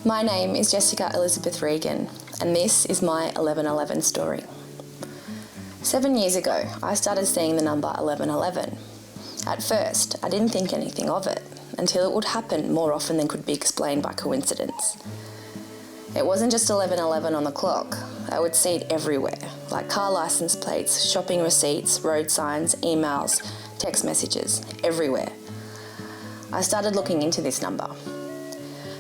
My name is Jessica Elizabeth Regan, and this is my 1111 story. 7 years ago, I started seeing the number 1111. At first, I didn't think anything of it, until it would happen more often than could be explained by coincidence. It wasn't just 1111 on the clock. I would see it everywhere, like car license plates, shopping receipts, road signs, emails, text messages, everywhere. I started looking into this number.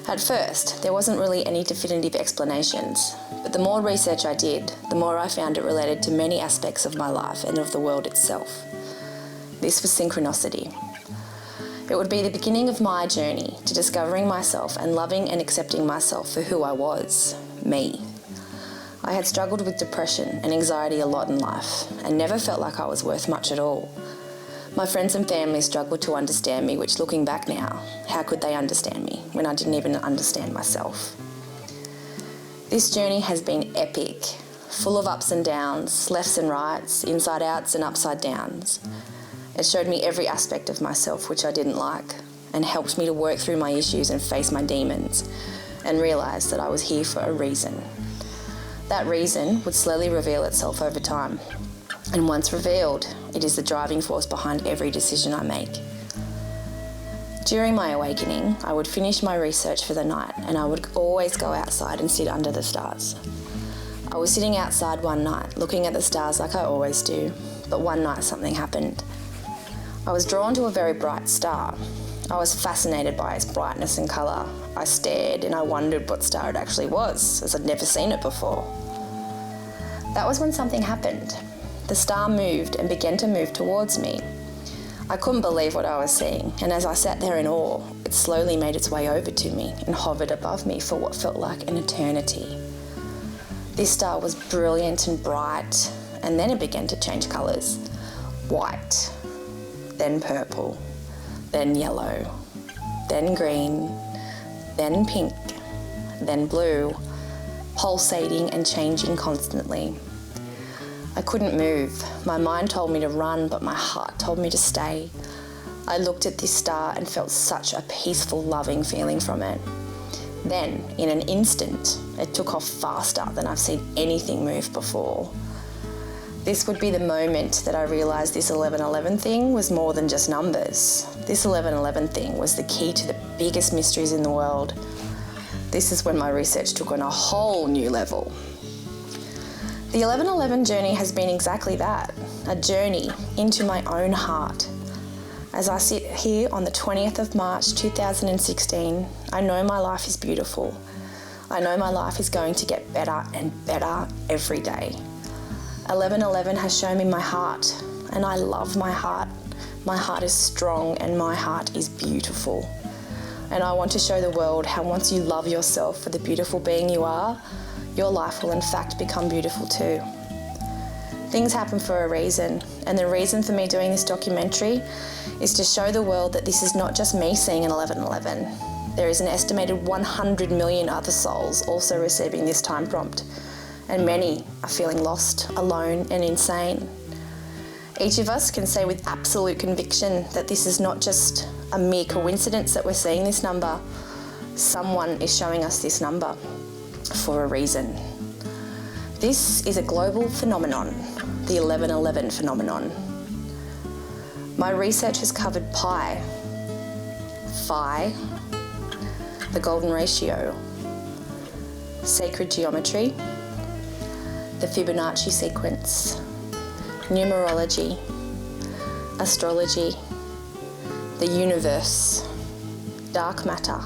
At first, there wasn't really any definitive explanations, but the more research I did, the more I found it related to many aspects of my life and of the world itself. This was synchronicity. It would be the beginning of my journey to discovering myself and loving and accepting myself for who I was, me. I had struggled with depression and anxiety a lot in life and never felt like I was worth much at all. My friends and family struggled to understand me, which looking back now, how could they understand me when I didn't even understand myself? This journey has been epic, full of ups and downs, lefts and rights, inside outs and upside downs. It showed me every aspect of myself which I didn't like and helped me to work through my issues and face my demons and realise that I was here for a reason. That reason would slowly reveal itself over time. And once revealed, it is the driving force behind every decision I make. During my awakening, I would finish my research for the night and I would always go outside and sit under the stars. I was sitting outside one night, looking at the stars like I always do, but one night something happened. I was drawn to a very bright star. I was fascinated by its brightness and colour. I stared and I wondered what star it actually was, as I'd never seen it before. That was when something happened. The star moved and began to move towards me. I couldn't believe what I was seeing, and as I sat there in awe, it slowly made its way over to me and hovered above me for what felt like an eternity. This star was brilliant and bright, and then it began to change colours. White, then purple, then yellow, then green, then pink, then blue, pulsating and changing constantly. I couldn't move. My mind told me to run, but my heart told me to stay. I looked at this star and felt such a peaceful, loving feeling from it. Then, in an instant, it took off faster than I've seen anything move before. This would be the moment that I realised this 1111 thing was more than just numbers. This 1111 thing was the key to the biggest mysteries in the world. This is when my research took on a whole new level. The 1111 journey has been exactly that, a journey into my own heart. As I sit here on the 20th of March 2016, I know my life is beautiful. I know my life is going to get better and better every day. 1111 has shown me my heart, and I love my heart. My heart is strong and my heart is beautiful. And I want to show the world how once you love yourself for the beautiful being you are, your life will in fact become beautiful too. Things happen for a reason, and the reason for me doing this documentary is to show the world that this is not just me seeing an 1111. There is an estimated 100 million other souls also receiving this time prompt, and many are feeling lost, alone and insane. Each of us can say with absolute conviction that this is not just a mere coincidence that we're seeing this number. Someone is showing us this number for a reason. This is a global phenomenon, the 1111 phenomenon. My research has covered pi, phi, the golden ratio, sacred geometry, the Fibonacci sequence, numerology, astrology, the universe, dark matter,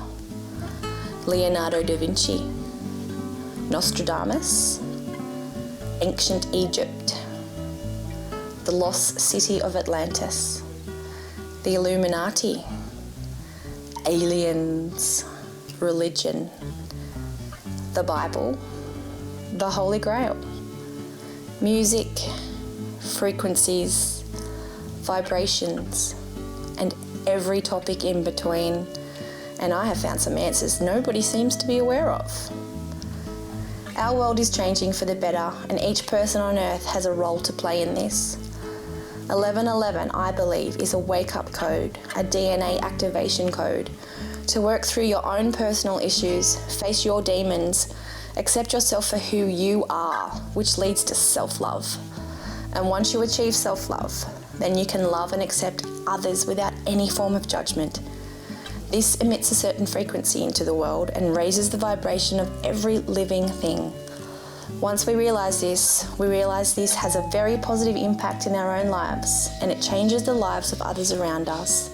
Leonardo da Vinci, Nostradamus, ancient Egypt, the lost city of Atlantis, the Illuminati, aliens, religion, the Bible, the Holy Grail, music, frequencies, vibrations, and every topic in between. And I have found some answers nobody seems to be aware of. Our world is changing for the better, and each person on earth has a role to play in this. 1111, I believe, is a wake-up code, a DNA activation code, to work through your own personal issues, face your demons, accept yourself for who you are, which leads to self-love. And once you achieve self-love, then you can love and accept others without any form of judgment. This emits a certain frequency into the world and raises the vibration of every living thing. Once we realize this has a very positive impact in our own lives, and it changes the lives of others around us.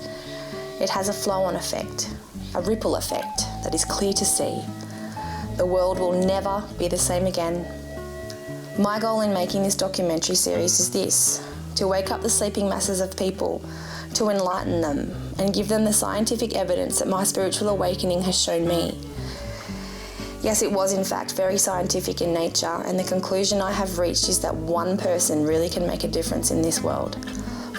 It has a flow-on effect, a ripple effect that is clear to see. The world will never be the same again. My goal in making this documentary series is this: to wake up the sleeping masses of people, to enlighten them, and give them the scientific evidence that my spiritual awakening has shown me. Yes, it was in fact very scientific in nature, and the conclusion I have reached is that one person really can make a difference in this world.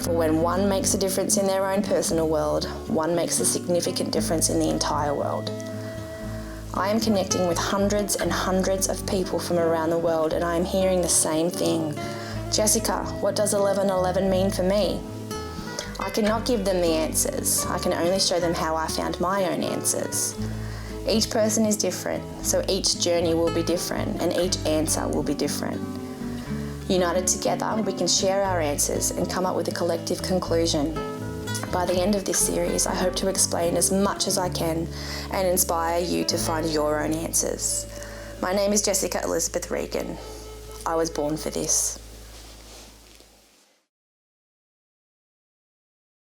For when one makes a difference in their own personal world, one makes a significant difference in the entire world. I am connecting with hundreds and hundreds of people from around the world, and I am hearing the same thing. Jessica, what does 1111 mean for me? I cannot give them the answers. I can only show them how I found my own answers. Each person is different, so each journey will be different, and each answer will be different. United together, we can share our answers and come up with a collective conclusion. By the end of this series, I hope to explain as much as I can and inspire you to find your own answers. My name is Jessica Elizabeth Regan. I was born for this.